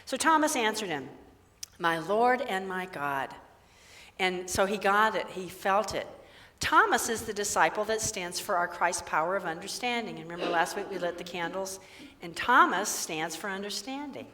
So Thomas answered him, "My Lord and my God." And so he got it. He felt it. Thomas is the disciple that stands for our Christ power of understanding. And remember last week we lit the candles? And Thomas stands for understanding.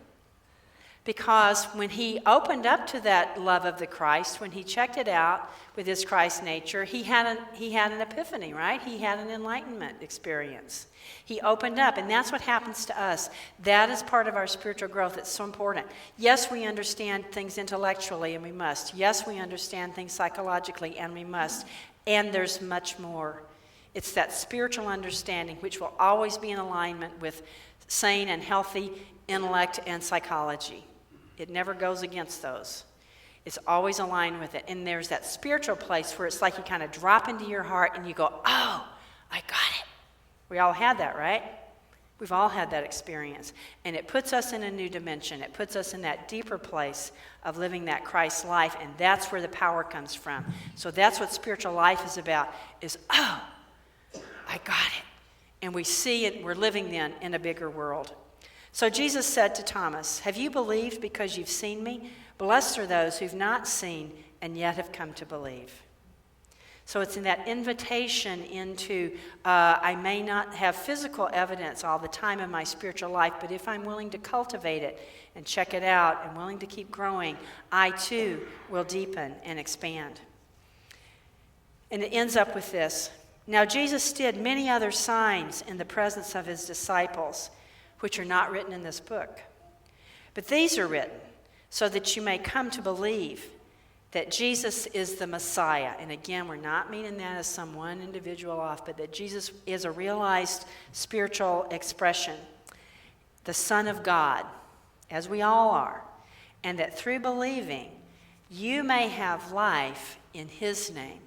Because when he opened up to that love of the Christ, when he checked it out with his Christ nature, he had an epiphany, right? He had an enlightenment experience. He opened up, and that's what happens to us. That is part of our spiritual growth. It's so important. Yes, we understand things intellectually, and we must. Yes, we understand things psychologically, and we must. And there's much more. It's that spiritual understanding which will always be in alignment with sane and healthy intellect and psychology. It never goes against those. It's always aligned with it. And there's that spiritual place where it's like you kind of drop into your heart and you go, oh, I got it. We all had that, right? We've all had that experience. And it puts us in a new dimension. It puts us in that deeper place of living that Christ life, and that's where the power comes from. So that's what spiritual life is about, is, oh, I got it. And we see it, we're living then in a bigger world. So Jesus said to Thomas, "Have you believed because you've seen me? Blessed are those who've not seen and yet have come to believe." So it's in that invitation into, I may not have physical evidence all the time in my spiritual life, but if I'm willing to cultivate it and check it out and willing to keep growing, I too will deepen and expand. And it ends up with this. Now Jesus did many other signs in the presence of his disciples, which are not written in this book. But these are written so that you may come to believe that Jesus is the Messiah. And again, we're not meaning that as some one individual off, but that Jesus is a realized spiritual expression, the Son of God, as we all are, and that through believing, you may have life in his name,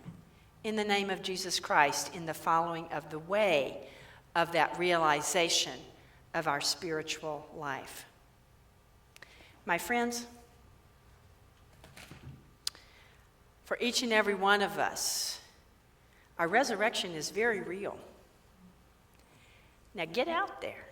in the name of Jesus Christ, in the following of the way of that realization of our spiritual life. My friends, for each and every one of us, our resurrection is very real. Now get out there.